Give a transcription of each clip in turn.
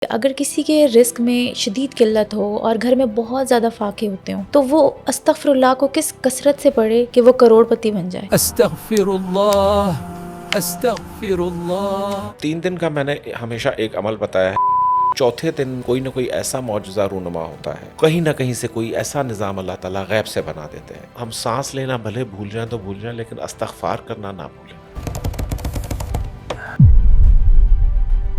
اگر کسی کے رزق میں شدید قلت ہو اور گھر میں بہت زیادہ فاقے ہوتے ہوں تو وہ استغفر اللہ کو کس کثرت سے پڑھے کہ وہ کروڑ پتی بن جائے؟ استغفر اللہ استغفر اللہ۔ 3 دن کا میں نے ہمیشہ ایک عمل بتایا ہے۔ چوتھے دن کوئی نہ کوئی ایسا معجزہ رونما ہوتا ہے، کہیں نہ کہیں سے کوئی ایسا نظام اللہ تعالیٰ غیب سے بنا دیتے ہیں۔ ہم سانس لینا بھلے بھول جائیں تو بھول جائیں، لیکن استغفار کرنا نہ بھولیں۔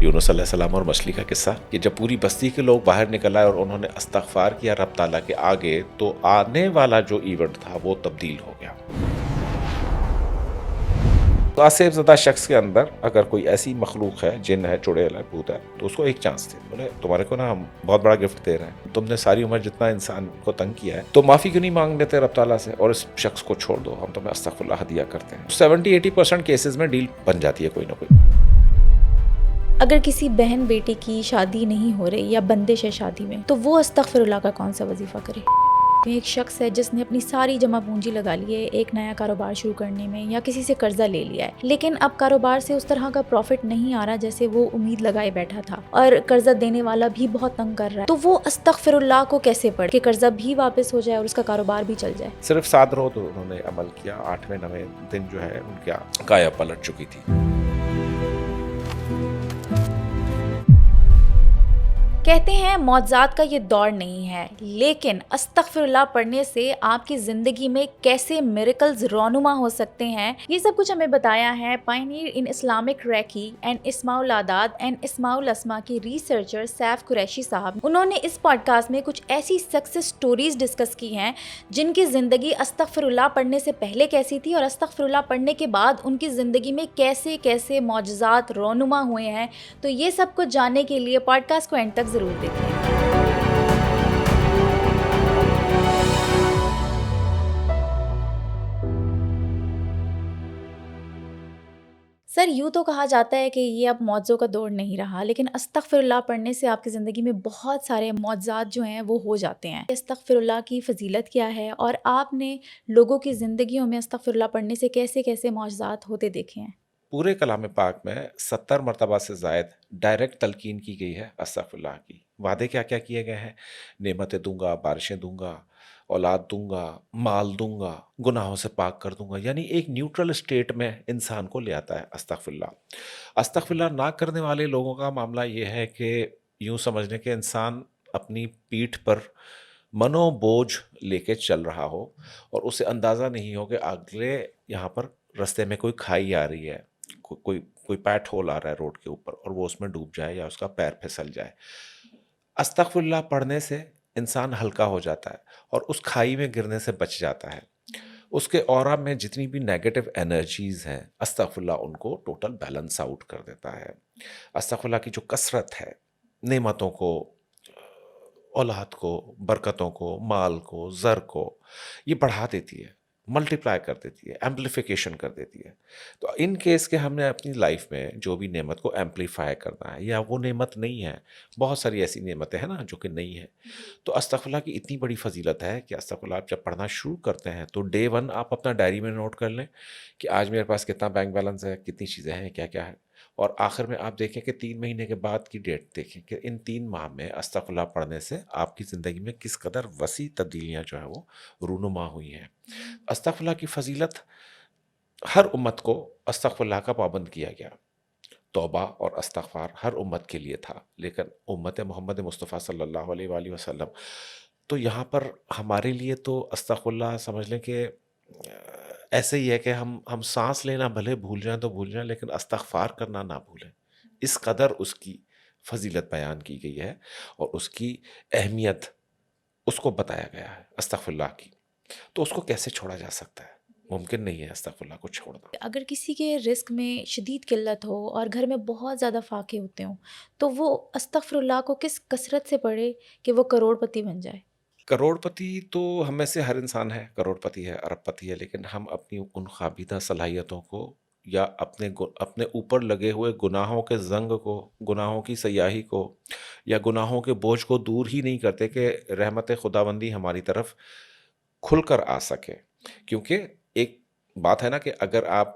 یونس علیہ السلام اور مچھلی کا قصہ کہ جب پوری بستی کے لوگ باہر نکل آئے اور انہوں نے استغفار کیا رب تعالیٰ کے آگے، تو آنے والا جو ایونٹ تھا وہ تبدیل ہو گیا۔ آصف زدہ شخص کے اندر اگر کوئی ایسی مخلوق ہے، جن ہے، چڑیل ہے، بھوت ہے، تو اس کو ایک چانس دے۔ بولے تمہارے کو نا ہم بہت بڑا گفٹ دے رہے ہیں، تم نے ساری عمر جتنا انسان کو تنگ کیا ہے تو معافی کیوں نہیں مانگ لیتے رب تعالیٰ سے اور اس شخص کو چھوڑ دو، ہم تمہیں استغفر اللہ ہدیہ کرتے ہیں۔ 70-80% کیسز میں ڈیل بن جاتی ہے کوئی نہ کوئی۔ اگر کسی بہن بیٹی کی شادی نہیں ہو رہی یا بندش ہے شادی میں تو وہ استغفر اللہ کا کون سا وظیفہ کرے؟ ایک شخص ہے جس نے اپنی ساری جمع پونجی لگا لی ہے ایک نیا کاروبار شروع کرنے میں یا کسی سے قرضہ لے لیا ہے، لیکن اب کاروبار سے اس طرح کا پروفٹ نہیں آ رہا جیسے وہ امید لگائے بیٹھا تھا، اور قرضہ دینے والا بھی بہت تنگ کر رہا ہے، تو وہ استغفر اللہ کو کیسے پڑھے کہ قرضہ بھی واپس ہو جائے اور اس کا کاروبار بھی چل جائے؟ صرف 7 روز انہوں نے عمل کیا، 8ویں 9ویں دن جو ہے ان کا کایا پلٹ چکی تھی۔ کہتے ہیں معجزات کا یہ دور نہیں ہے، لیکن استغفر اللہ پڑھنے سے آپ کی زندگی میں کیسے میریکلز رونما ہو سکتے ہیں، یہ سب کچھ ہمیں بتایا ہے pioneer in Islamic Reiki and اسماء العداد اینڈ اسماء الاسماء کی ریسرچر سیف قریشی صاحب۔ انہوں نے اس پوڈ کاسٹ میں کچھ ایسی سکسیس سٹوریز ڈسکس کی ہیں جن کی زندگی استغفر اللہ پڑھنے سے پہلے کیسی تھی اور استغفر اللہ پڑھنے کے بعد ان کی زندگی میں کیسے کیسے معجزات رونما ہوئے ہیں۔ تو یہ سب کچھ جاننے کے لیے پوڈ کاسٹ کو اینڈ تک ضرور دیکھیں۔ سر، یوں تو کہا جاتا ہے کہ یہ اب معجزوں کا دور نہیں رہا، لیکن استغفر اللہ پڑھنے سے آپ کی زندگی میں بہت سارے معجزات جو ہیں وہ ہو جاتے ہیں۔ استغفر اللہ کی فضیلت کیا ہے اور آپ نے لوگوں کی زندگیوں میں استغفر اللہ پڑھنے سے کیسے کیسے معجزات ہوتے دیکھے ہیں؟ پورے کلام پاک میں 70 مرتبہ سے زائد ڈائریکٹ تلقین کی گئی ہے استغفر اللہ کی۔ وعدے کیا کیا کیے گئے ہیں؟ نعمتیں دوں گا، بارشیں دوں گا، اولاد دوں گا، مال دوں گا، گناہوں سے پاک کر دوں گا، یعنی ایک نیوٹرل اسٹیٹ میں انسان کو لے آتا ہے استغفر اللہ۔ استغفر اللہ نہ کرنے والے لوگوں کا معاملہ یہ ہے کہ یوں سمجھنے کہ انسان اپنی پیٹھ پر منو بوجھ لے کے چل رہا ہو اور اسے اندازہ نہیں ہو کہ اگلے یہاں پر رستے میں کوئی کھائی آ رہی ہے، کوئی پیٹ ہول آ رہا ہے روڈ کے اوپر اور وہ اس میں ڈوب جائے یا اس کا پیر پھسل جائے۔ استغفر اللہ پڑھنے سے انسان ہلکا ہو جاتا ہے اور اس کھائی میں گرنے سے بچ جاتا ہے۔ اس کے اورا میں جتنی بھی نیگیٹو انرجیز ہیں، استغفر اللہ ان کو ٹوٹل بیلنس آؤٹ کر دیتا ہے۔ استغفر اللہ کی جو کثرت ہے، نعمتوں کو، اولاد کو، برکتوں کو، مال کو، زر کو، یہ بڑھا دیتی ہے، ملٹیپلائی کر دیتی ہے، ایمپلیفیکیشن کر دیتی ہے۔ تو ان کیس کے ہم نے اپنی لائف میں جو بھی نعمت کو ایمپلیفائی کرنا ہے، یا وہ نعمت نہیں ہے، بہت ساری ایسی نعمتیں ہیں نا جو کہ نہیں ہیں، تو استغفر اللہ کی اتنی بڑی فضیلت ہے کہ استغفر اللہ آپ جب پڑھنا شروع کرتے ہیں تو ڈے 1 آپ اپنا ڈائری میں نوٹ کر لیں کہ آج میرے پاس کتنا بینک بیلنس ہے، کتنی چیزیں ہیں، کیا کیا ہے، اور آخر میں آپ دیکھیں کہ 3 مہینے کے بعد کی ڈیٹ دیکھیں کہ ان 3 ماہ میں استغفر اللہ پڑھنے سے آپ کی زندگی میں کس قدر وسیع تبدیلیاں جو ہیں وہ رونما ہوئی ہیں۔ استغفر اللہ کی فضیلت، ہر امت کو استغفر اللہ کا پابند کیا گیا۔ توبہ اور استغفار ہر امت کے لیے تھا، لیکن امت محمد مصطفیٰ صلی اللہ علیہ وآلہ وسلم تو یہاں پر ہمارے لیے تو استغفر اللہ سمجھ لیں کہ ایسے ہی ہے کہ ہم سانس لینا بھلے بھول جائیں تو بھول جائیں، لیکن استغفار کرنا نہ بھولیں۔ اس قدر اس کی فضیلت بیان کی گئی ہے اور اس کی اہمیت اس کو بتایا گیا ہے استغفر اللہ کی۔ تو اس کو کیسے چھوڑا جا سکتا ہے؟ ممکن نہیں ہے استغفر اللہ کو چھوڑنا۔ اگر کسی کے رزق میں شدید قلت ہو اور گھر میں بہت زیادہ فاقے ہوتے ہوں تو وہ استغفر اللہ کو کس کثرت سے پڑھے کہ وہ کروڑ پتی بن جائے؟ کروڑ پتی تو ہم میں سے ہر انسان ہے، کروڑ پتی ہے، ارب پتی ہے، لیکن ہم اپنی ان خوابیدہ صلاحیتوں کو یا اپنے اوپر لگے ہوئے گناہوں کے زنگ کو، گناہوں کی سیاہی کو یا گناہوں کے بوجھ کو دور ہی نہیں کرتے کہ رحمت خداوندی ہماری طرف کھل کر آ سکے۔ کیونکہ ایک بات ہے نا کہ اگر آپ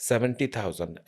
70,000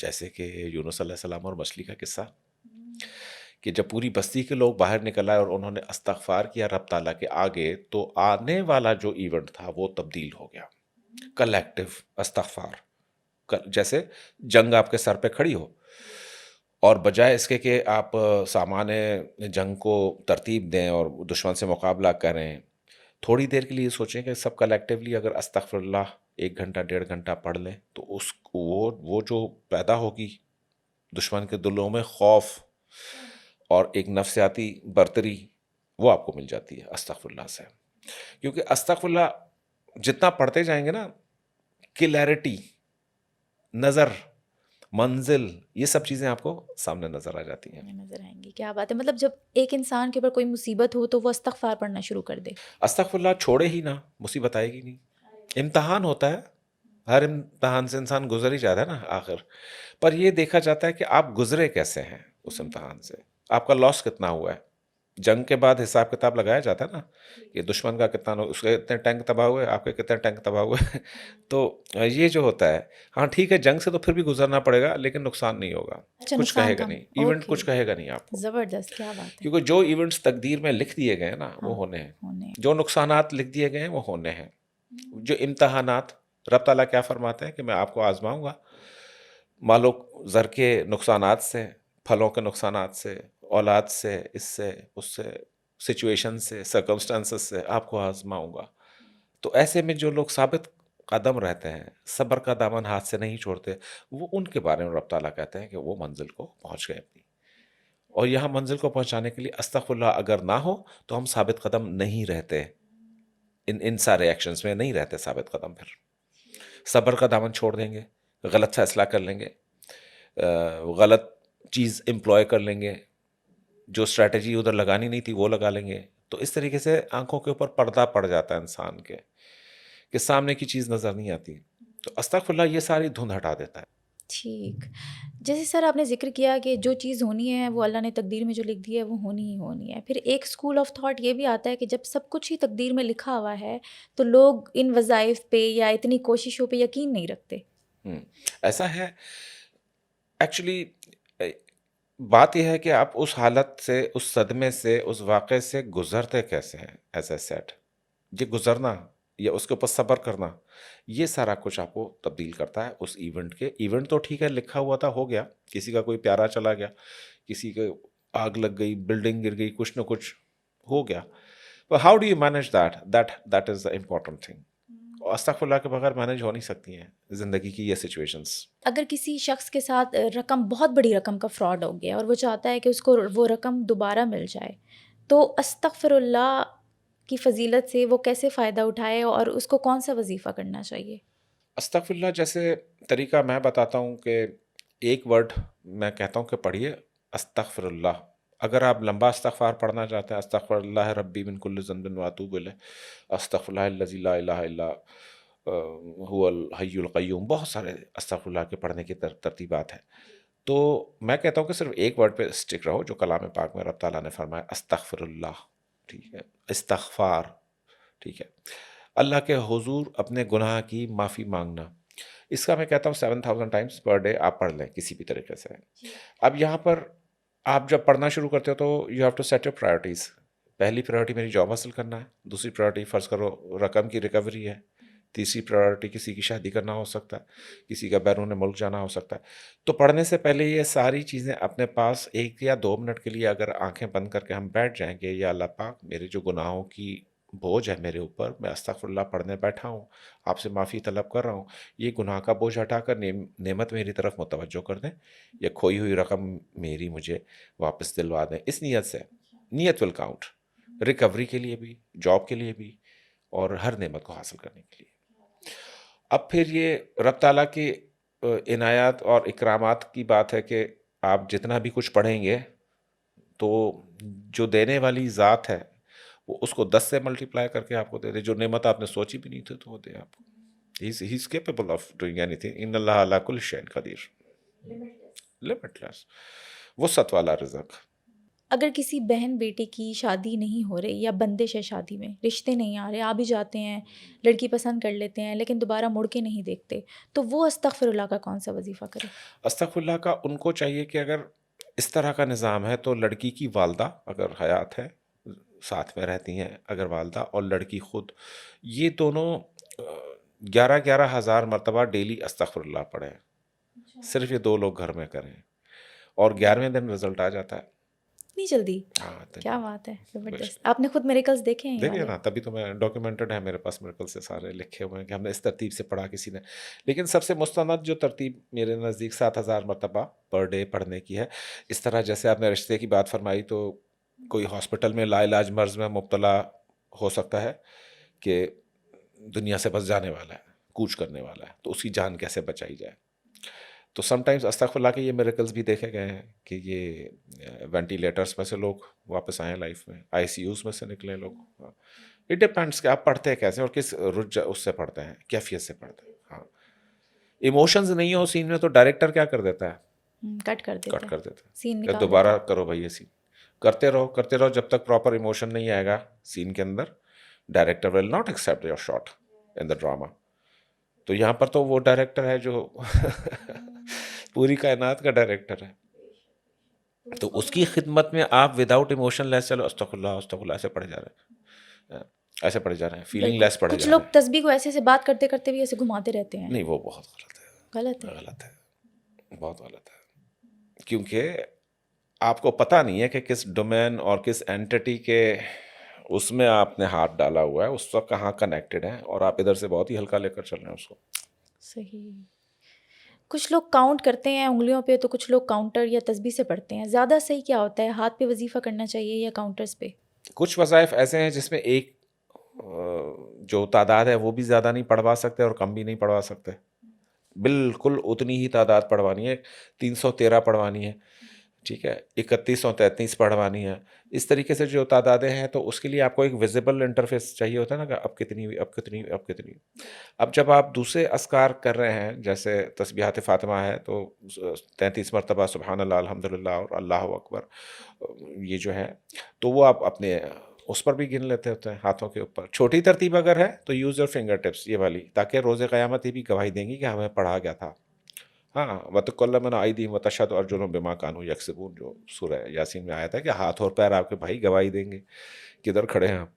جیسے کہ یونس علیہ السلام اور مچھلی کا قصہ، کہ جب پوری بستی کے لوگ باہر نکل آئے اور انہوں نے استغفار کیا رب تعالیٰ کے آگے، تو آنے والا جو ایونٹ تھا وہ تبدیل ہو گیا. کلیکٹیو استغفار، جیسے جنگ آپ کے سر پہ کھڑی ہو، اور بجائے اس کے کہ آپ سامان جنگ کو ترتیب دیں اور دشمن سے مقابلہ کریں، تھوڑی دیر کے لیے سوچیں کہ سب کلیکٹیولی اگر استغفر اللہ 1 گھنٹہ 1.5 گھنٹہ پڑھ لیں تو وہ جو پیدا ہوگی دشمن کے دلوں میں خوف اور ایک نفسیاتی برتری، وہ آپ کو مل جاتی ہے استغفر اللہ سے. کیونکہ استغفر اللہ جتنا پڑھتے جائیں گے نا، کلیئرٹی، نظر، منزل، یہ سب چیزیں آپ کو سامنے نظر آ جاتی ہیں. نظر آئیں گی. کیا بات ہے. مطلب جب ایک انسان کے اوپر کوئی مصیبت ہو تو وہ استغفار پڑھنا شروع کر دے. استغفر اللہ چھوڑے ہی نہ، مصیبت آئے گی نہیں. امتحان ہوتا ہے، ہر امتحان سے انسان گزر ہی جاتا ہے نا آخر، پر یہ دیکھا جاتا ہے کہ آپ گزرے کیسے ہیں اس امتحان سے، آپ کا لاس کتنا ہوا ہے. جنگ کے بعد حساب کتاب لگایا جاتا ہے نا، کہ دشمن کا کتنا، اس کے کتنے ٹینک تباہ ہوئے، آپ کے کتنے ٹینک تباہ ہوئے. تو یہ جو ہوتا ہے، ہاں ٹھیک ہے جنگ سے تو پھر بھی گزرنا پڑے گا، لیکن نقصان نہیں ہوگا. اچھا، کچھ نقصان کہے گا کم. نہیں ایونٹ، اوکے. کچھ کہے گا نہیں آپ کو، زبردست. کیا بات ہے. کیونکہ جو ایونٹس تقدیر میں لکھ دیے گئے ہیں نا وہ ہونے ہیں، ہونے. جو نقصانات لکھ دیے گئے ہیں وہ ہونے ہیں. جو امتحانات، رب تعالیٰ کیا فرماتے ہیں کہ میں آپ کو آزماؤں گا، مال و زر کے نقصانات سے، پھلوں کے نقصانات سے، اولاد سے، اس سے اس سے، سچویشن سے، سرکمسٹانسز سے آپ کو آزماؤں گا. تو ایسے میں جو لوگ ثابت قدم رہتے ہیں، صبر کا دامن ہاتھ سے نہیں چھوڑتے، وہ ان کے بارے میں رب تعالیٰ کہتے ہیں کہ وہ منزل کو پہنچ گئے اپنی. اور یہاں منزل کو پہنچانے کے لیے استغفر اللہ اگر نہ ہو تو ہم ثابت قدم نہیں رہتے، ان سارے ایکشنز میں نہیں رہتے ثابت قدم. پھر صبر کا دامن چھوڑ دیں گے، غلط فیصلہ کر لیں گے، غلط چیز امپلوائے کر لیں گے، جو اسٹریٹجی ادھر لگانی نہیں تھی وہ لگا لیں گے. تو اس طریقے سے آنکھوں کے اوپر پردہ پڑ جاتا ہے انسان کے، کہ سامنے کی چیز نظر نہیں آتی. تو استغفر اللہ یہ ساری دھند ہٹا دیتا ہے. ٹھیک. جیسے سر آپ نے ذکر کیا کہ جو چیز ہونی ہے وہ اللہ نے تقدیر میں جو لکھ دی ہے وہ ہونی ہی ہونی ہے. پھر ایک اسکول آف تھاٹ یہ بھی آتا ہے کہ جب سب کچھ ہی تقدیر میں لکھا ہوا ہے تو لوگ ان وظائف پہ یا اتنی کوششوں پہ یقین نہیں رکھتے. ایسا ہے ایکچولی، بات یہ ہے کہ آپ اس حالت سے، اس صدمے سے، اس واقعے سے گزرتے کیسے ہیں. ایز اے سیٹ، یہ گزرنا یا اس کے اوپر صبر کرنا، یہ سارا کچھ آپ کو تبدیل کرتا ہے اس ایونٹ کے. ایونٹ تو ٹھیک ہے لکھا ہوا تھا، ہو گیا، کسی کا کوئی پیارا چلا گیا، کسی کے آگ لگ گئی، بلڈنگ گر گئی، کچھ نہ کچھ ہو گیا. How do you manage that is the important thing. استغفر اللہ کے بغیر مینیج ہو نہیں سکتی ہیں زندگی کی یہ سچویشنس. اگر کسی شخص کے ساتھ رقم، بہت بڑی رقم کا فراڈ ہو گیا اور وہ چاہتا ہے کہ اس کو وہ رقم دوبارہ مل جائے، تو استغفر اللہ کی فضیلت سے وہ کیسے فائدہ اٹھائے اور اس کو کون سا وظیفہ کرنا چاہیے؟ استغفر اللہ جیسے طریقہ میں بتاتا ہوں کہ ایک ورڈ میں کہتا ہوں کہ پڑھیے استغفر اللہ. اگر آپ لمبا استغفار پڑھنا چاہتے ہیں، استغفر اللہ ربی من کل ذنب واتوب الیہ، استغفر اللہ الذی لا الہ الا هو الحی القیوم، بہت سارے استغفر اللہ کے پڑھنے کی ترتیبات ہیں. تو میں کہتا ہوں کہ صرف ایک ورڈ پہ اسٹک رہو جو کلام پاک میں رب تعالیٰ نے فرمایا، استغفر اللہ. ٹھیک ہے، استغفار. ٹھیک ہے، اللہ کے حضور اپنے گناہ کی معافی مانگنا. اس کا میں کہتا ہوں 7000 ٹائمز پر ڈے آپ پڑھ لیں کسی بھی طریقے سے. اب یہاں پر آپ جب پڑھنا شروع کرتے ہو تو you have to set your priorities. پہلی پرائرٹی میری جاب حاصل کرنا ہے، دوسری پرائرٹی فرض کرو رقم کی ریکوری ہے، تیسری پرائرٹی کسی کی شادی کرنا ہو سکتا ہے، کسی کا بیرون ملک جانا ہو سکتا ہے. تو پڑھنے سے پہلے یہ ساری چیزیں اپنے پاس 1 یا 2 منٹ کے لیے اگر آنکھیں بند کر کے ہم بیٹھ جائیں گے، یا اللہ پاک میرے جو گناہوں کی بوجھ ہے میرے اوپر، میں استغفر اللہ پڑھنے بیٹھا ہوں، آپ سے معافی طلب کر رہا ہوں، یہ گناہ کا بوجھ ہٹا کر نعمت میری طرف متوجہ کر دیں، یا کھوئی ہوئی رقم میری مجھے واپس دلوا دیں. اس نیت سے، نیت ول کاؤنٹ، ریکوری کے لیے بھی، جاب کے لیے بھی، اور ہر نعمت کو حاصل کرنے کے لیے. اب پھر یہ رب تعالیٰ کی عنایات اور اکرامات کی بات ہے کہ آپ جتنا بھی کچھ پڑھیں گے تو جو دینے والی ذات ہے وہ اس کو 10 سے ملٹیپلائی کر کے آپ کو دے دے. جو نعمت آپ نے سوچی بھی نہیں تھی تو وہ دے آپ کو. He is capable of doing anything. ان اللہ علی کل شیء قدیر. لمٹلیس، وسعت والا رزق. اگر کسی بہن بیٹے کی شادی نہیں ہو رہی یا بندش ہے شادی میں، رشتے نہیں آ رہے، آ بھی جاتے ہیں، لڑکی پسند کر لیتے ہیں لیکن دوبارہ مڑ کے نہیں دیکھتے، تو وہ استغفر اللہ کا کون سا وظیفہ کرے؟ استغفر اللہ کا ان کو چاہیے کہ اگر اس طرح کا نظام ہے تو لڑکی کی والدہ اگر حیات ہے، ساتھ میں رہتی ہیں اگر والدہ اور لڑکی خود، یہ دونوں 11,000 مرتبہ ڈیلی استغفر اللہ پڑھیں. صرف یہ 2 لوگ گھر میں کریں اور 11ویں دن رزلٹ آ جاتا ہے. اتنی جلدی؟ ہاں کیا بات ہے، زبردست. آپ نے خود میریکلز دیکھے ہیں یہ دیکھیے والے؟ نا، تبھی تو میں ڈاکیومنٹڈ ہے میرے پاس، میریکل سے سارے لکھے ہوئے ہیں کہ ہم نے اس ترتیب سے پڑھا کسی نے. لیکن سب سے مستند جو ترتیب میرے نزدیک 7,000 مرتبہ پر ڈے پڑھنے کی ہے. اس طرح جیسے آپ نے رشتے کی بات فرمائی، تو کوئی ہاسپٹل میں لا علاج مرض میں مبتلا ہو سکتا ہے کہ دنیا سے بس جانے والا ہے، کوچ کرنے والا ہے، تو اس کی جان کیسے بچائی جائے. تو سم ٹائمز استغفر اللہ کے یہ میریکلز بھی دیکھے گئے ہیں کہ یہ وینٹیلیٹرس میں سے لوگ واپس آئیں لائف میں، آئی سی یوز میں سے نکلے لوگ. اٹ ڈپینڈس کہ آپ پڑھتے ہیں کیسے اور کس اس سے پڑھتے ہیں، کیفیت سے پڑھتے ہیں. ہاں، ایموشنز نہیں ہو سین میں تو ڈائریکٹر کیا کر دیتا ہے؟ کٹ کر دیتا کٹ کر دیتا ہے سین کہ نکال دوبارہ کرو بھائی یہ سین. کرتے رہو جب تک پراپر ایموشن نہیں آئے گا سین کے اندر. Director will not accept your shot in the drama. تو یہاں پر تو وہ ڈائریکٹر ہے جو پوری کائنات کا ڈائریکٹر ہے، تو اس کی خدمت میں آپ وداؤٹ ایموشن لیس چلو استغفر اللہ ایسے پڑھے جا رہے ہیں، ایسے پڑھے جا رہے ہیں، فیلنگ لیس پڑھے کچھ جا لوگ رہے ہیں. تسبیح کو ایسے سے بات کرتے کرتے بھی ایسے گھماتے رہتے ہیں. نہیں، وہ بہت غلط ہے. غلط ہے، بہت غلط ہے. کیونکہ آپ کو پتہ نہیں ہے کہ کس ڈومین اور کس اینٹی کے اس میں آپ نے ہاتھ ڈالا ہوا ہے، اس وقت کہاں کنیکٹڈ ہے، اور آپ ادھر سے بہت ہی ہلکا لے کر چل رہے ہیں اس کو. صحیح. کچھ لوگ کاؤنٹ کرتے ہیں انگلیوں پہ، تو کچھ لوگ کاؤنٹر یا تسبیح سے پڑھتے ہیں. زیادہ صحیح کیا ہوتا ہے، ہاتھ پہ وظیفہ کرنا چاہیے یا کاؤنٹرز پہ؟ کچھ وظائف ایسے ہیں جس میں ایک جو تعداد ہے وہ بھی زیادہ نہیں پڑھوا سکتے اور کم بھی نہیں پڑھوا سکتے. بالکل اتنی ہی تعداد پڑھوانی ہے. 313 پڑھوانی ہے، ٹھیک ہے، 3133 پڑھوانی ہے. اس طریقے سے جو تعدادیں ہیں تو اس کے لیے آپ کو ایک ویزیبل انٹرفیس چاہیے ہوتا ہے نا، کہ اب کتنی ہوئی، اب کتنی ہوئی، اب کتنی ہوئی. اب جب آپ دوسرے اذکار کر رہے ہیں جیسے تسبیحات فاطمہ ہے تو 33 مرتبہ سبحان اللہ، الحمدللہ اور اللہ اکبر، یہ جو ہے تو وہ آپ اپنے اس پر بھی گن لیتے ہوتے ہیں ہاتھوں کے اوپر. چھوٹی ترتیب اگر ہے تو یوز یور فنگر ٹپس، یہ والی، تاکہ روز قیامت یہ بھی گواہی دیں گی کہ ہمیں پڑھا گیا تھا. ہاں، وَتَقَلَّمَ أَيْدِيهِمْ وَتَشْهَدُ أَرْجُلُهُم بِمَا كَانُوا يَكْسِبُونَ، جو سورہ یاسین میں آیا تھا کہ ہاتھ اور پیر آپ کے بھائی گواہی دیں گے کدھر کھڑے ہیں آپ.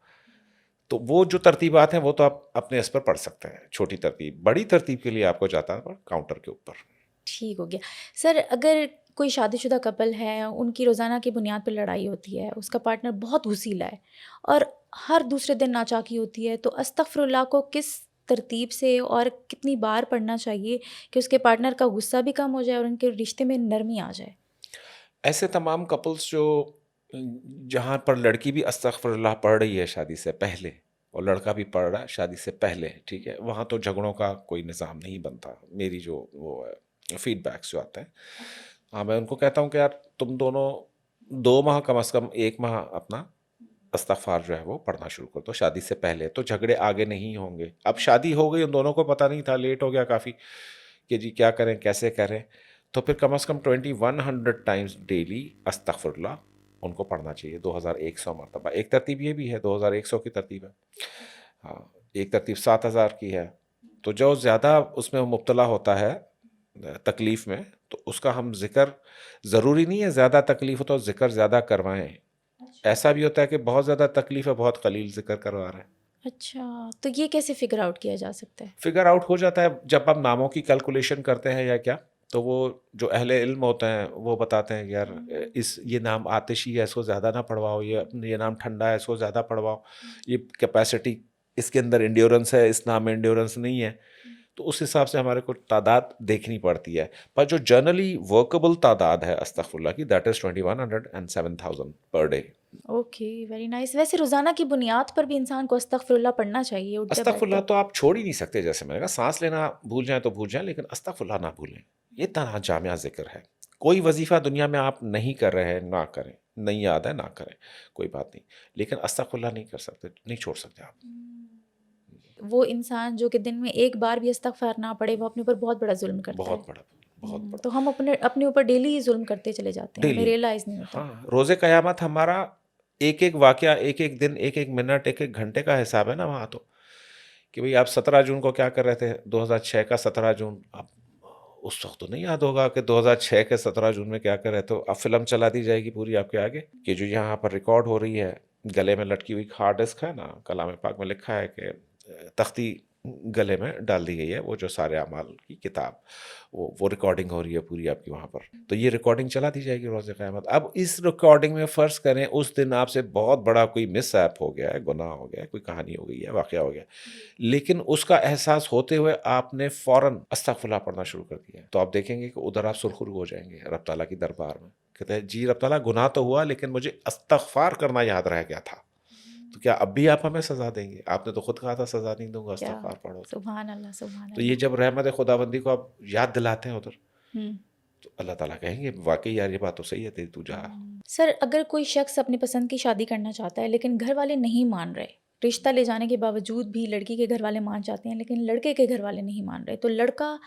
تو وہ جو ترتیبات ہیں وہ تو آپ اپنے اس پر پڑھ سکتے ہیں. چھوٹی ترتیب، بڑی ترتیب کے لیے آپ کو جاتا ہے کاؤنٹر کے اوپر. ٹھیک ہو گیا. سر، اگر کوئی شادی شدہ کپل ہے، ان کی روزانہ کی بنیاد پہ لڑائی ہوتی ہے، اس کا پارٹنر بہت غصیلا ہے اور ہر دوسرے دن ناچاکی ہوتی ہے، تو استغفر اللہ کو کس ترتیب سے اور کتنی بار پڑھنا چاہیے کہ اس کے پارٹنر کا غصہ بھی کم ہو جائے اور ان کے رشتے میں نرمی آ جائے؟ ایسے تمام کپلس جو جہاں پر لڑکی بھی استغفر اللہ پڑھ رہی ہے شادی سے پہلے اور لڑکا بھی پڑھ رہا ہے شادی سے پہلے، ٹھیک ہے، وہاں تو جھگڑوں کا کوئی نظام نہیں بنتا. میری جو وہ فیڈ بیکس جو آتے ہیں، ہاں، میں ان کو کہتا ہوں کہ یار تم دونوں 2 ماہ کم از کم 1 ماہ اپنا استغفار جو ہے وہ پڑھنا شروع کر دو شادی سے پہلے، تو جھگڑے آگے نہیں ہوں گے. اب شادی ہو گئی، ان دونوں کو پتہ نہیں تھا، لیٹ ہو گیا کافی کہ جی کیا کریں کیسے کریں، تو پھر کم از کم 2100 ٹائمز ڈیلی استغفر اللہ ان کو پڑھنا چاہیے، 2100 مرتبہ. ایک ترتیب یہ بھی ہے، 2100 کی ترتیب ہے. ہاں، ایک ترتیب 7000 کی ہے. تو جو زیادہ اس میں مبتلا ہوتا ہے تکلیف میں، تو اس کا ہم ذکر، ضروری نہیں ہے زیادہ تکلیف ہو تو ذکر زیادہ کروائیں. ایسا بھی ہوتا ہے کہ بہت زیادہ تکلیف ہے، بہت قلیل ذکر کروا رہے ہیں. اچھا، تو یہ کیسے فگر آؤٹ کیا جا سکتا ہے؟ فگر آؤٹ ہو جاتا ہے جب آپ ناموں کی کیلکولیشن کرتے ہیں یا کیا، تو وہ جو اہل علم ہوتے ہیں وہ بتاتے ہیں یار یہ نام آتشی ہے، اس کو زیادہ نہ پڑھواؤ، یہ نام ٹھنڈا ہے، اس کو زیادہ پڑھواؤ، یہ کیپیسٹی اس کے اندر انڈیورنس ہے، اس نام میں انڈیورنس نہیں ہے. تو اس حساب سے ہمارے کو تعداد دیکھنی پڑتی ہے. پر جو جنرلی ورکبل تعداد ہے استغفر اللہ کی، that is 2100 and 7000 per day. Okay, very nice. ویسے روزانہ کی بنیاد پر بھی انسان کو استغفر اللہ پڑھنا چاہیے اٹھتے استغفر اللہ بیٹھتے؟ تو آپ چھوڑ ہی نہیں سکتے. جیسے میں نے کہا سانس لینا بھول جائیں تو بھول جائیں، لیکن استغفر اللہ نہ بھولیں. یہ اتنا جامع ذکر ہے. کوئی وظیفہ دنیا میں آپ نہیں کر رہے ہیں، نہ کریں. نہیں یاد ہے نہ کریں، کوئی بات نہیں، لیکن استغفر اللہ نہیں کر سکتے، نہیں چھوڑ سکتے آپ. وہ انسان جو کہ دن میں ایک بار بھی استغفار نہ پڑھے، وہ اپنے اوپر بہت بڑا ظلم کرتا ہے. بہت بڑا بہت بڑا. تو ہم اپنے اوپر ڈیلی ظلم کرتے چلے جاتے ہیں، ہمیں ڈیلی. ریئلائز نہیں ہوتا. ہاں، روز قیامت ہمارا ایک ایک واقعہ، ایک ایک دن، ایک ایک منٹ، ایک ایک گھنٹے کا حساب ہے نا وہاں. تو کہ بھئی آپ 17 جون کو کیا کر رہے تھے، 2006 کا 17 جون. اب اس وقت تو نہیں یاد ہوگا کہ 2006 کے 17 جون میں کیا کر رہے. تو اب فلم چلا دی جائے گی پوری آپ کے آگے کہ جو یہاں پر ریکارڈ ہو رہی ہے. گلے میں لٹکی ہوئی ہارڈ ڈسک ہے نا، کلام پاک میں لکھا ہے کہ تختی گلے میں ڈال دی گئی ہے، وہ جو سارے اعمال کی کتاب، وہ ریکارڈنگ ہو رہی ہے پوری آپ کی وہاں پر. تو یہ ریکارڈنگ چلا دی جائے گی روز قیامت. اب اس ریکارڈنگ میں فرض کریں اس دن آپ سے بہت بڑا کوئی مس ایپ ہو گیا ہے، گناہ ہو گیا ہے، کوئی کہانی ہو گئی ہے، واقعہ ہو گیا، لیکن اس کا احساس ہوتے ہوئے آپ نے فوراً استغفراللہ پڑھنا شروع کر دیا، تو آپ دیکھیں گے کہ ادھر آپ سرخرو ہو جائیں گے رب تعالیٰ کی دربار میں. کہتے ہیں جی رب تعالیٰ گناہ تو ہوا لیکن مجھے استغفار کرنا یاد رہ گیا تھا. تو کیا اب بھی آپ ہمیں سزا دیں گے؟ آپ نے تو خود کہا تھا سزا نہیں دوں گا، کیا استغفار پڑھو. سبحان اللہ، سبحان تو یہ اللہ. جب رحمت خداوندی کو آپ یاد دلاتے ہیں ادھر، ہم. تو اللہ تعالیٰ کہیں گے واقعی یار یہ بات تو صحیح ہے تیری، تو جا. سر اگر کوئی شخص اپنی پسند کی شادی کرنا چاہتا ہے لیکن گھر والے نہیں مان رہے، رشتہ لے جانے کے باوجود بھی لڑکی کے گھر والے مان جاتے ہیں لیکن لڑکے کے گھر والے نہیں مان رہے، تو لڑکا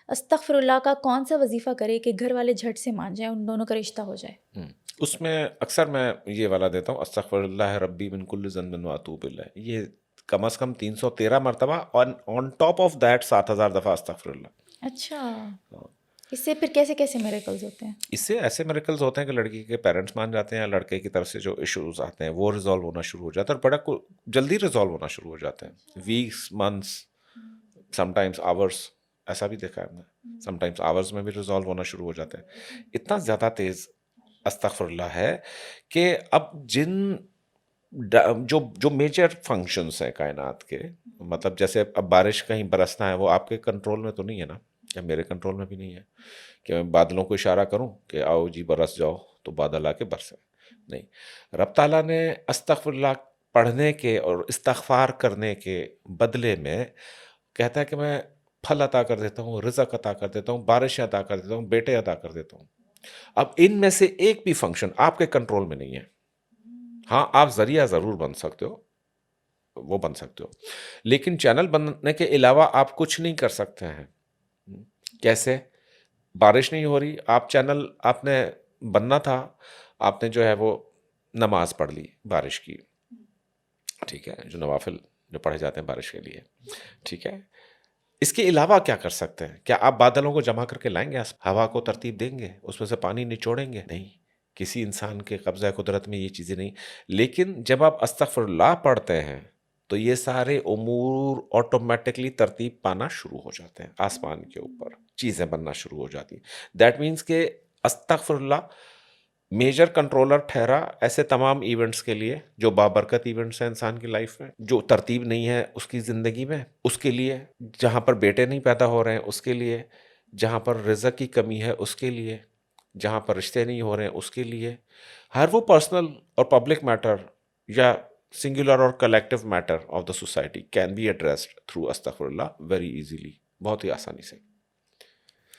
استغفر اللہ کا کون سا وظیفہ کرے کہ گھر والے جھٹ سے مان جائیں، ان دونوں کا رشتہ ہو جائے؟ اس میں اکثر میں یہ والا دیتا ہوں، استغفر اللہ ربی من کل ذنب واتوب الیہ. یہ کم از کم 313 مرتبہ، اور آن ٹاپ آف دیٹ 7000 دفعہ استغفر اللہ. اچھا، اس سے پھر کیسے کیسے میریکلز ہوتے ہیں؟ اس سے ایسے میریکلز ہوتے ہیں کہ لڑکی کے پیرنٹس مان جاتے ہیں، لڑکے کی طرف سے جو ایشوز آتے ہیں وہ ریزالو ہونا شروع ہو جاتا ہے، اور بڑا جلدی ریزالو ہونا شروع ہو جاتے ہیں. ویکس، منتھس، سم ٹائمس آورس، ایسا بھی دیکھا ہے ہم نے. سم ٹائمس آورس میں بھی ریزالو ہونا شروع ہو جاتے ہیں. اتنا زیادہ تیز استغفر اللہ ہے کہ اب جو میجر فنکشنز ہیں کائنات کے، مطلب جیسے اب بارش کہیں برسنا ہے، وہ آپ کے کنٹرول میں تو نہیں ہے نا، یا میرے کنٹرول میں بھی نہیں ہے کہ میں بادلوں کو اشارہ کروں کہ آؤ جی برس جاؤ تو بادل آ کے برسے. نہیں، رب تعالیٰ نے استغفر اللہ پڑھنے کے اور استغفار کرنے کے بدلے میں کہتا ہے کہ میں پھل عطا کر دیتا ہوں، رزق عطا کر دیتا ہوں، بارشیں عطا کر دیتا ہوں، بیٹے عطا کر دیتا ہوں. اب ان میں سے ایک بھی فنکشن آپ کے کنٹرول میں نہیں ہے. ہاں، آپ ذریعہ ضرور بن سکتے ہو، وہ بن سکتے ہو، لیکن چینل بننے کے علاوہ آپ کچھ نہیں کر سکتے ہیں. کیسے؟ بارش نہیں ہو رہی، آپ چینل آپ نے بننا تھا، آپ نے جو ہے وہ نماز پڑھ لی بارش کی، ٹھیک ہے، جو نوافل جو پڑھے جاتے ہیں بارش کے لیے، ٹھیک ہے. اس کے علاوہ کیا کر سکتے ہیں؟ کیا آپ بادلوں کو جمع کر کے لائیں گے، ہوا کو ترتیب دیں گے، اس میں سے پانی نچوڑیں گے؟ نہیں، کسی انسان کے قبضہ قدرت میں یہ چیزیں نہیں. لیکن جب آپ استغفر اللہ پڑھتے ہیں تو یہ سارے امور آٹومیٹکلی ترتیب پانا شروع ہو جاتے ہیں، آسمان کے اوپر چیزیں بننا شروع ہو جاتی ہیں. دیٹ مینس کہ استغفر اللہ میجر کنٹرولر ٹھہرا ایسے تمام ایونٹس کے لیے جو بابرکت ایونٹس ہیں انسان کی لائف میں، جو ترتیب نہیں ہے اس کی زندگی میں، اس کے لیے، جہاں پر بیٹے نہیں پیدا ہو رہے ہیں اس کے لیے، جہاں پر رزق کی کمی ہے اس کے لیے، جہاں پر رشتے نہیں ہو رہے ہیں اس کے لیے. ہر وہ پرسنل اور پبلک میٹر یا سنگولر اور collective matter of the society can be addressed through استغفر اللہ ویری ایزیلی، بہت ہی آسانی سے.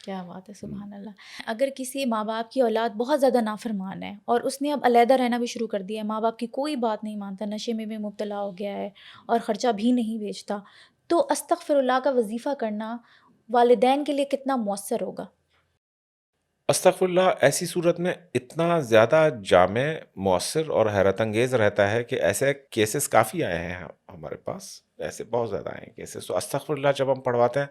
کیا بات ہے، سبحان اللہ. اگر کسی ماں باپ کی اولاد بہت زیادہ نافرمان ہے اور اس نے اب علیحدہ رہنا بھی شروع کر دیا ہے، ماں باپ کی کوئی بات نہیں مانتا، نشے میں بھی مبتلا ہو گیا ہے اور خرچہ بھی نہیں بیچتا، تو استغفر اللہ کا وظیفہ کرنا والدین کے لیے کتنا مؤثر ہوگا؟ استغفر اللہ ایسی صورت میں اتنا زیادہ جامع، مؤثر اور حیرت انگیز رہتا ہے کہ ایسے کیسز کافی آئے ہیں ہمارے پاس، ایسے بہت زیادہ آئے ہیں کیسز. تو استغفر اللہ جب ہم پڑھواتے ہیں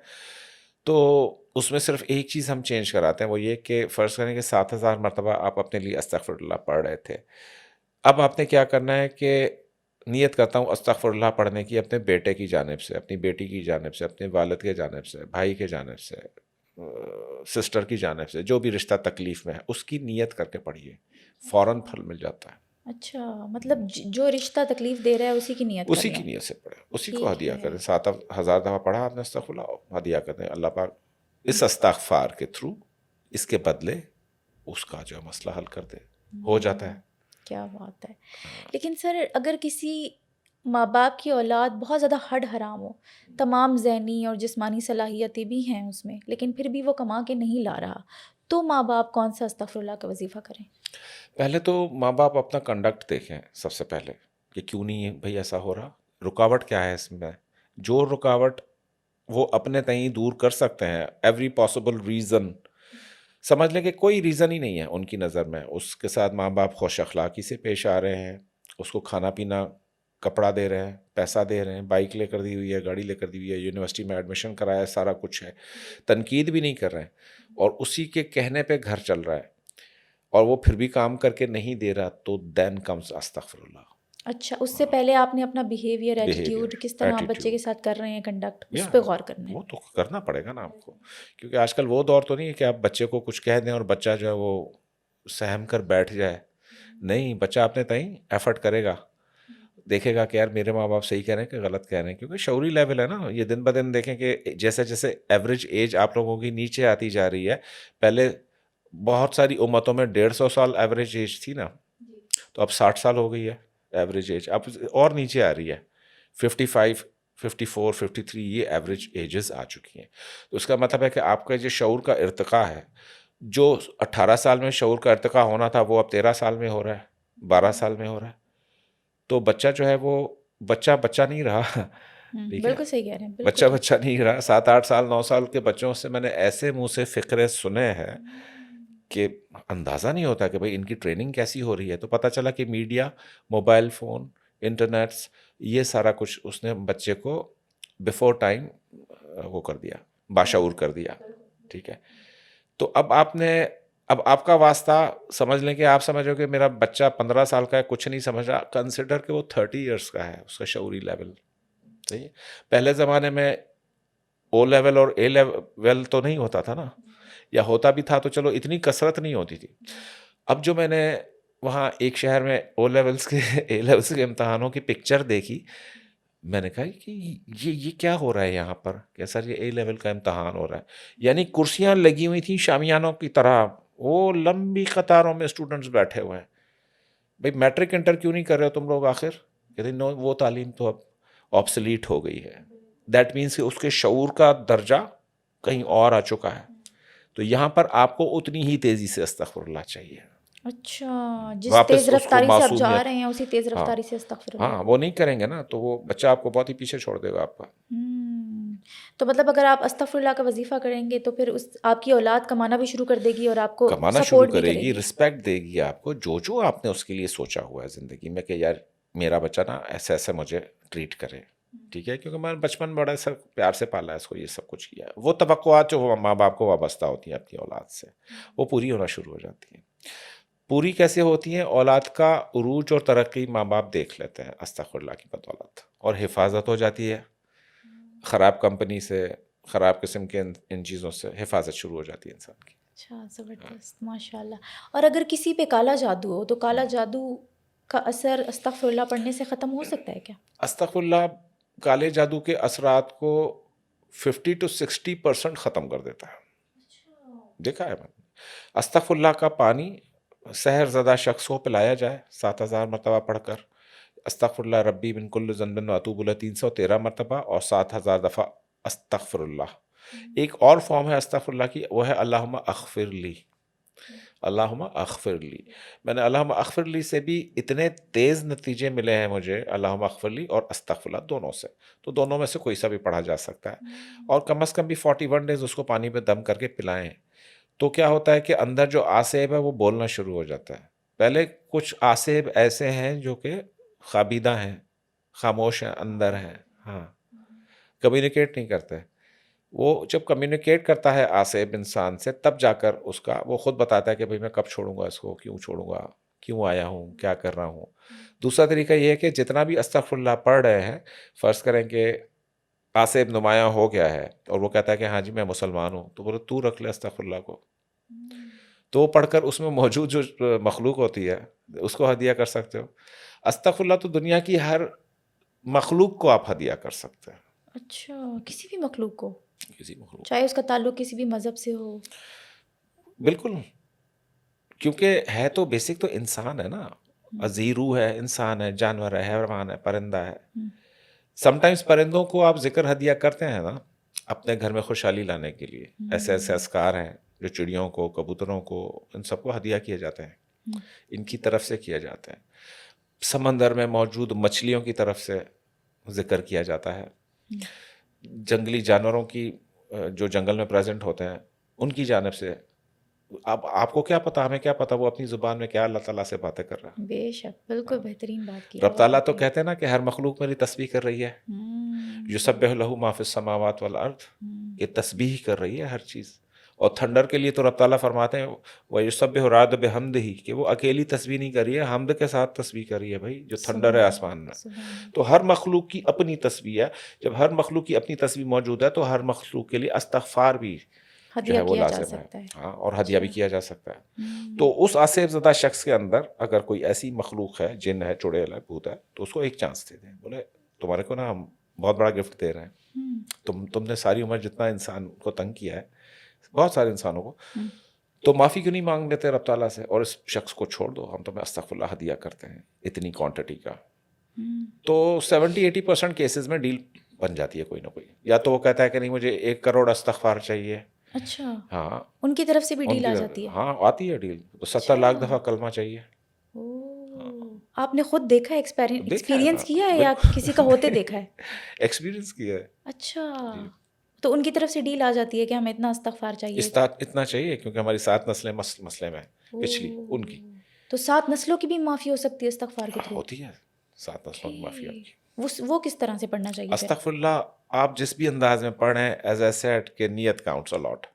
تو اس میں صرف ایک چیز ہم چینج کراتے ہیں، وہ یہ کہ فرض کریں کہ 7000 مرتبہ آپ اپنے لیے استغفر اللہ پڑھ رہے تھے. اب آپ نے کیا کرنا ہے کہ نیت کرتا ہوں استغفر اللہ پڑھنے کی اپنے بیٹے کی جانب سے، اپنی بیٹی کی جانب سے، اپنے والد کے جانب سے، بھائی کے جانب سے، سسٹر کی جانب سے، جو بھی رشتہ تکلیف میں ہے اس کی نیت کر کے پڑھیے، فوراً پھل مل جاتا ہے. اچھا، مطلب جو رشتہ تکلیف دے رہا ہے اسی کی نیت اسی کریں. کی نیت سے پڑھیں، اسی کو ٹھیک ہدیہ ہے. کریں. 7000 دفعہ پڑھا آپ نے استغفر اللہ، ہدیہ کریں. اللہ پاک اس استغفار کے تھرو اس کے بدلے اس کا جو مسئلہ حل کر دے، ہو جاتا ہے. کیا بات ہے. لیکن سر اگر کسی ماں باپ کی اولاد بہت زیادہ ہڈ حرام ہو، تمام ذہنی اور جسمانی صلاحیتیں بھی ہیں اس میں، لیکن پھر بھی وہ کما کے نہیں لا رہا، تو ماں باپ کون سا استغفر اللہ کا وظیفہ کریں؟ پہلے تو ماں باپ اپنا کنڈکٹ دیکھیں سب سے پہلے کہ کیوں نہیں بھائی ایسا ہو رہا، رکاوٹ کیا ہے اس میں. جو رکاوٹ وہ اپنے تئیں دور کر سکتے ہیں، ایوری پاسبل ریزن سمجھ لیں کہ کوئی ریزن ہی نہیں ہے ان کی نظر میں. اس کے ساتھ ماں باپ خوش اخلاقی سے پیش آ رہے ہیں, اس کو کھانا پینا, کپڑا دے رہے ہیں, پیسہ دے رہے ہیں, بائک لے کر دی ہوئی ہے, گاڑی لے کر دی ہوئی ہے, یونیورسٹی میں ایڈمیشن کرایا ہے, سارا کچھ ہے, تنقید بھی نہیں کر رہے ہیں, اور اسی کے کہنے پہ گھر چل رہا ہے, اور وہ پھر بھی کام کر کے نہیں دے رہا, تو دین کمز استغفر اللہ. اچھا, اس سے پہلے آپ نے اپنا بیہیویئر بیہیویئر, ایٹیٹیوڈ کس طرح آپ بچے کے ایٹیٹیوڈ, ساتھ کر رہے ہیں کنڈکٹ, یا اس پہ غور کرنا ہے. وہ تو کرنا پڑے گا نا آپ کو, کیونکہ آج کل وہ دور تو نہیں ہے کہ آپ بچے کو کچھ کہہ دیں اور بچہ جو ہے وہ سہم کر بیٹھ جائے. نہیں, بچہ اپنے تئیں ایفرٹ کرے گا, دیکھے گا کہ یار میرے ماں باپ صحیح کہہ رہے ہیں کہ غلط کہہ رہے ہیں, کیونکہ شعوری لیول ہے نا یہ. دن بدن دیکھیں کہ جیسے جیسے ایوریج ایج آپ لوگوں کی نیچے آتی جا رہی ہے, پہلے بہت ساری امتوں میں 150 سال ایوریج ایج تھی نا, تو اب 60 سال ہو گئی ہے ایوریج ایج, اب اور نیچے آ رہی ہے, 55, 54, 53 یہ ایوریج ایجز آ چکی ہیں. تو اس کا مطلب ہے کہ آپ کا جو شعور کا ارتقاء ہے, جو 18 سال میں شعور کا ارتقاء ہونا تھا وہ اب 13 سال میں ہو رہا ہے, 12 سال میں ہو رہا ہے. تو بچہ جو ہے وہ بچہ نہیں رہا. ٹھیک ہے, بالکل صحیح کہہ رہے ہیں, بچہ بالکل. نہیں رہا. 7-8 سال 9 سال کے بچوں سے میں نے ایسے منہ سے فقرے سنے ہیں کہ اندازہ نہیں ہوتا کہ بھئی ان کی ٹریننگ کیسی ہو رہی ہے. تو پتہ چلا کہ میڈیا, موبائل فون, انٹرنیٹس, یہ سارا کچھ اس نے بچے کو بیفور ٹائم وہ کر دیا, باشعور کر دیا. ٹھیک ہے, تو اب آپ کا واسطہ سمجھ لیں کہ آپ سمجھو کہ میرا بچہ 15 سال کا ہے, کچھ نہیں سمجھ رہا, کنسیڈر کہ وہ 30 ایئرس کا ہے, اس کا شعوری لیول. صحیح ہے. پہلے زمانے میں او لیول اور اے لیول تو نہیں ہوتا تھا نا, یا ہوتا بھی تھا تو چلو اتنی کثرت نہیں ہوتی تھی. اب جو میں نے وہاں ایک شہر میں او لیولس کے اے لیولس کے امتحانوں کی پکچر دیکھی, میں نے کہا کہ یہ کیا ہو رہا ہے یہاں پر, کہ سر یہ اے لیول کا امتحان ہو رہا ہے. یعنی کرسیاں لگی ہوئی تھیں شامیانوں کی طرح, وہ لمبی قطاروں میں اسٹوڈنٹس بیٹھے ہوئے ہیں. بھئی میٹرک انٹر کیوں نہیں کر رہے ہو تم لوگ آخر؟ کہتے ہیں نو, وہ تعلیم تو اب آبسلیٹ ہو گئی ہے. دیٹ مینس کہ اس کے شعور کا درجہ کہیں اور آ چکا ہے. تو یہاں پر آپ کو اتنی ہی تیزی سے استغفر اللہ چاہیے. اچھا, جس واپس تیز اس کو رفتاری سے آپ جا معصومیت, رہے ہیں اسی تیز ہاں رفتاری سے استغفر اللہ. ہاں, وہ نہیں کریں گے نا تو وہ بچہ آپ کو بہت ہی پیچھے چھوڑ دے گا آپ کا. تو مطلب اگر آپ استغفر اللہ کا وظیفہ کریں گے تو پھر آپ کی اولاد کمانا بھی شروع کر دے گی اور آپ کو کمانا شروع سپورٹ بھی کرے کرے گی, گی. رسپیکٹ دے گی آپ کو, جو آپ نے اس کے لیے سوچا ہوا ہے زندگی میں کہ یار میرا بچہ نا ایسے ایسے مجھے ٹریٹ کرے. ٹھیک ہے, کیونکہ میں بچپن بڑا سر پیار سے پالا ہے اس کو, یہ سب کچھ کیا ہے. وہ توقعات جو ماں باپ کو وابستہ ہوتی ہیں اپنی اولاد سے, وہ پوری ہونا شروع ہو جاتی ہیں. پوری کیسے ہوتی ہیں؟ اولاد کا عروج اور ترقی ماں باپ دیکھ لیتے ہیں استغفر اللہ کی بدولت, اور حفاظت ہو جاتی ہے خراب کمپنی سے, خراب قسم کے ان چیزوں سے حفاظت شروع ہو جاتی ہے انسان کی. اچھا, زبردست, ماشاء اللہ. اور اگر کسی پہ کالا جادو ہو تو کالا جادو کا اثر استغفر اللہ پڑھنے سے ختم ہو سکتا ہے کیا؟ استغفر اللہ کالے جادو کے اثرات کو 50 to 60% ختم کر دیتا ہے. دیکھا ہے میں نے. استغفر اللہ کا پانی سحر زدہ شخص کو پلایا جائے 7000 مرتبہ پڑھ کر, استغفر اللہ ربی من کل ذنب واتوب الیہ 313 مرتبہ, اور 7000 دفعہ استغفر اللہ. ایک اور فارم ہے استغفر اللہ کی, وہ ہے اللہم اغفر لی. اللہم اغفر لی, میں نے اللہم اغفر لی سے بھی اتنے تیز نتیجے ملے ہیں مجھے, اللہم اغفر لی اور استغفر اللہ دونوں سے. تو دونوں میں سے کوئی سا بھی پڑھا جا سکتا ہے, اور کم از کم بھی 41 ڈیز اس کو پانی پہ دم کر کے پلائیں. تو کیا ہوتا ہے کہ اندر جو آسیب ہے وہ بولنا شروع ہو جاتا ہے. پہلے کچھ آسیب ایسے ہیں جو کہ خابیدہ ہیں, خاموش ہیں, اندر ہیں, ہاں کمیونیکیٹ نہیں کرتے. وہ جب کمیونیکیٹ کرتا ہے آسیب انسان سے, تب جا کر اس کا وہ خود بتاتا ہے کہ بھئی میں کب چھوڑوں گا اس کو, کیوں چھوڑوں گا, کیوں آیا ہوں, کیا کر رہا ہوں. دوسرا طریقہ یہ ہے کہ جتنا بھی استغفر اللہ پڑھ رہے ہیں, فرض کریں کہ آسیب نمایاں ہو گیا ہے اور وہ کہتا ہے کہ ہاں جی میں مسلمان ہوں, تو بولے تو رکھ لے استغفر اللہ کو. تو وہ پڑھ کر اس میں موجود جو مخلوق ہوتی ہے اس کو ہدیہ کر سکتے ہو. استغفر اللہ تو دنیا کی ہر مخلوق کو آپ ہدیہ کر سکتے ہیں. اچھا, کسی بھی مخلوق کو, کسی مخلوق, چاہے اس کا تعلق کسی بھی مذہب سے ہو؟ بالکل, کیونکہ ہے تو بیسک تو انسان ہے نا, عذی روح ہے, انسان ہے, جانور ہے, حیوان ہے, پرندہ ہے. سم ٹائمز پرندوں کو آپ ذکر ہدیہ کرتے ہیں نا اپنے گھر میں خوشحالی لانے کے لیے. ایسے ایسے اذکار ہیں جو چڑیوں کو, کبوتروں کو, ان سب کو ہدیہ کیے جاتے ہیں, ان کی طرف سے کیا جاتا ہے. سمندر میں موجود مچھلیوں کی طرف سے ذکر کیا جاتا ہے. جنگلی جانوروں کی جو جنگل میں پریزنٹ ہوتے ہیں ان کی جانب سے اب آپ کو کیا پتا، ہمیں کیا پتا وہ اپنی زبان میں کیا اللہ تعالیٰ سے باتیں کر رہا ہے. بے شک بالکل بہترین بات کی رب تعالیٰ تو کہتے ہیں نا کہ ہر مخلوق میری تسبیح کر رہی ہے. یسبح لہ ما فی السماوات والارض، یہ تسبیح کر رہی ہے ہر چیز. اور تھنڈر کے لیے تو رب تعالیٰ فرماتے ہیں وَيُسَبِّحُ الرَّعْدُ بِحَمْدِهِ، کہ وہ اکیلی تسبیح نہیں کر رہی ہے، حمد کے ساتھ تسبیح کر رہی ہے بھائی، جو تھنڈر ہے آسمان میں. تو ہر مخلوق کی اپنی تسبیح ہے. جب ہر مخلوق کی اپنی تسبیح موجود ہے تو ہر مخلوق کے لیے استغفار بھی جو ہے وہ لازم ہے. ہاں، اور ہدیہ بھی کیا جا سکتا ہے. تو اس آصف زدہ شخص کے اندر اگر کوئی ایسی مخلوق ہے، جن ہے، چڑیل ہے، بھوت ہے، تو اس کو ایک چانس دے دیں. بولے تمہارے کو نا ہم بہت بڑا گفٹ دے رہے ہیں، تم نے ساری عمر جتنا انسان کو تنگ کیا ہے، بہت سارے انسانوں کو، تو معافی کیوں نہیں مانگ لیتے رب تعالیٰ سے، اور اس شخص کو چھوڑ دو، ہم تمہیں استغفر اللہ ہدیہ کرتے ہیں اتنی کوانٹٹی کا. تو 70-80% کیسز میں ڈیل بن جاتی ہے کوئی نہ کوئی. یا تو وہ کہتا ہے کہ نہیں مجھے 1 کروڑ استغفار چاہیے. اچھا، ہاں، ان کی طرف سے بھی ڈیل آ جاتی ہے. ہاں آتی ہے ڈیل. تو 70 لاکھ دفعہ کلمہ چاہیے. آپ نے خود دیکھا ایکسپیرینس کیا ہے یا کسی کا ہوتے دیکھا ہے؟ ایکسپیرینس کیا ہے. اچھا، تو ان کی طرف سے ڈیل آ جاتی ہے کہ ہمیں اتنا استغفار چاہیے، اتنا چاہیے، کیونکہ ہماری 7 نسلیں مسئلے میں پچھلی ان کی. تو 7 نسلوں کی بھی معافی ہو سکتی ہے استغفار کے تھرو؟ ہوتی ہے 7 نسلوں کی معافی آپ کی. وہ کس طرح سے پڑھنا چاہیے؟ استغفر اللہ آپ جس بھی انداز میں پڑھیں، ایز اے سیٹ کہ نیت کاؤنٹس اے لاٹ.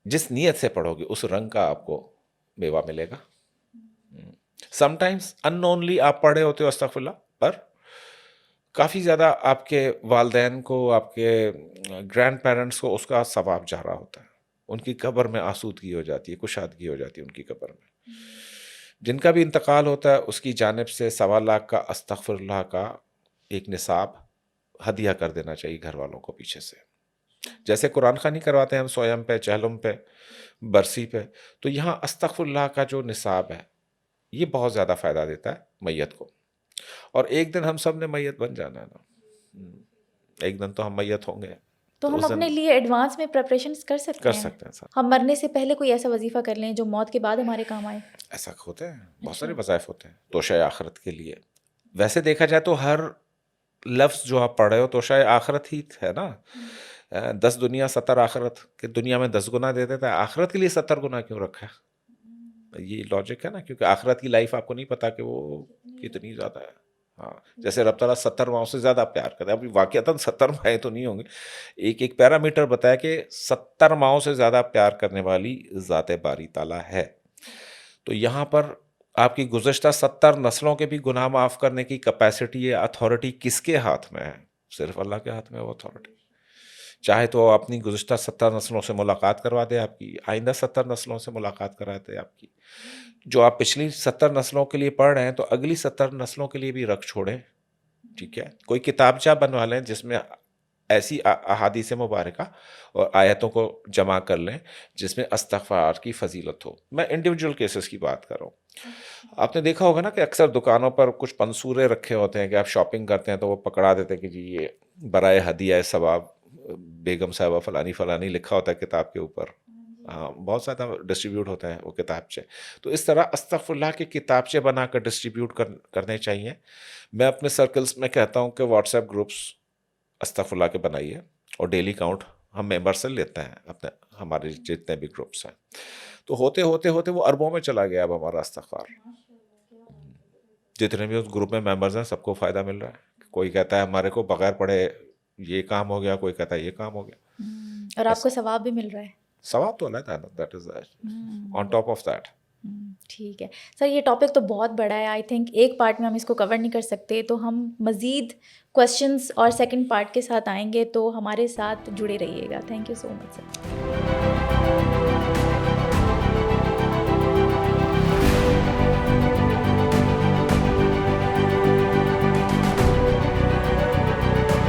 جس نیت سے پڑھو گے اس رنگ کا آپ کو میوہ ملے گا. سم ٹائمز ان نونلی آپ پڑھے ہوتے ہو استغفر اللہ، پر کافی زیادہ آپ کے والدین کو، آپ کے گرینڈ پیرنٹس کو اس کا ثواب جا رہا ہوتا ہے. ان کی قبر میں آسودگی ہو جاتی ہے، کشادگی ہو جاتی ہے ان کی قبر میں. جن کا بھی انتقال ہوتا ہے اس کی جانب سے 1.25 لاکھ کا استغفر اللہ کا ایک نصاب ہدیہ کر دینا چاہیے گھر والوں کو پیچھے سے. جیسے قرآن خوانی کرواتے ہیں ہم سویم پہ، چہلم پہ، برسی پہ، تو یہاں استغفر اللہ کا جو نصاب ہے یہ بہت زیادہ فائدہ دیتا ہے میت کو. اور ایک دن ہم سب نے میت بن جانا ہے نا، ایک دن تو ہم میت ہوں گے. تو ہم اپنے لیے ایڈوانس میں پریپریشنز کر سکتے ہیں سر. ہم مرنے سے پہلے کوئی ایسا وظیفہ کر لیں جو موت کے بعد ہمارے کام آئے. ایسا ہوتے ہیں، بہت سارے وظائف ہوتے ہیں توشہ آخرت کے لیے. ویسے دیکھا جائے تو ہر لفظ جو آپ پڑھ رہے ہو توشہ آخرت ہی ہے نا. 10 دنیا 70 آخرت، کہ دنیا میں 10 گنا دے دیتا ہے، آخرت کے لیے 70 گنا کیوں رکھا ہے؟ یہ لاجک ہے نا، کیونکہ آخرت کی لائف آپ کو نہیں پتا کہ وہ کتنی زیادہ ہے. ہاں، جیسے رب تعالیٰ 70 ماؤں سے زیادہ پیار کرتا ہے. ابھی واقعتاً 70 مائیں تو نہیں ہوں گے، ایک پیرامیٹر بتایا کہ 70 ماؤں سے زیادہ پیار کرنے والی ذات باری تعالیٰ ہے. تو یہاں پر آپ کی گزشتہ 70 نسلوں کے بھی گناہ معاف کرنے کی کیپیسٹی یا اتھارٹی کس کے ہاتھ میں ہے؟ صرف اللہ کے ہاتھ میں وہ اتھارٹی. چاہے تو اپنی گزشتہ 70 نسلوں سے ملاقات کروا دے آپ کی، آئندہ 70 نسلوں سے ملاقات کرا دے آپ کی. جو آپ پچھلی 70 نسلوں کے لیے پڑھ رہے ہیں تو اگلی 70 نسلوں کے لیے بھی رکھ چھوڑیں. ٹھیک ہے، کوئی کتابچہ بنوا لیں جس میں ایسی احادیث مبارکہ اور آیتوں کو جمع کر لیں جس میں استغفار کی فضیلت ہو. میں انڈیویجول کیسز کی بات کر رہا ہوں. آپ نے دیکھا ہوگا نا کہ اکثر دکانوں پر کچھ پنسورے رکھے ہوتے ہیں کہ آپ شاپنگ کرتے ہیں تو وہ پکڑا دیتے ہیں کہ جی یہ برائے ہدیہ ثواب بیگم صاحبہ فلانی فلانی لکھا ہوتا ہے کتاب کے اوپر. ہاں، بہت زیادہ ڈسٹریبیوٹ ہوتے ہیں وہ کتابچے. تو اس طرح استغفر اللہ کے کتابچے بنا کر ڈسٹریبیوٹ کرنے چاہیے. میں اپنے سرکلز میں کہتا ہوں کہ واٹس ایپ گروپس استغفر اللہ کے بنائیے، اور ڈیلی کاؤنٹ ہم ممبر سے لیتے ہیں اپنے، ہمارے جتنے بھی گروپس ہیں. تو ہوتے ہوتے وہ اربوں میں چلا گیا اب ہمارا استغفار. جتنے بھی اس گروپ میں ممبرز ہیں سب کو فائدہ مل رہا ہے. کوئی کہتا ہے ہمارے کو بغیر پڑھے یہ کام ہو گیا، کوئی کہتا ہے یہ کام ہو گیا، اور آپ کو ثواب بھی مل رہا ہے. ثواب تو اللہ ہے، that is on top of that. ٹھیک ہے سر، یہ ٹاپک تو بہت بڑا ہے. آئی تھنک ایک پارٹ میں ہم اس کو کور نہیں کر سکتے، تو ہم مزید کویشچنس اور سیکنڈ پارٹ کے ساتھ آئیں گے، تو ہمارے ساتھ جڑے رہیے گا. Thank you so much sir.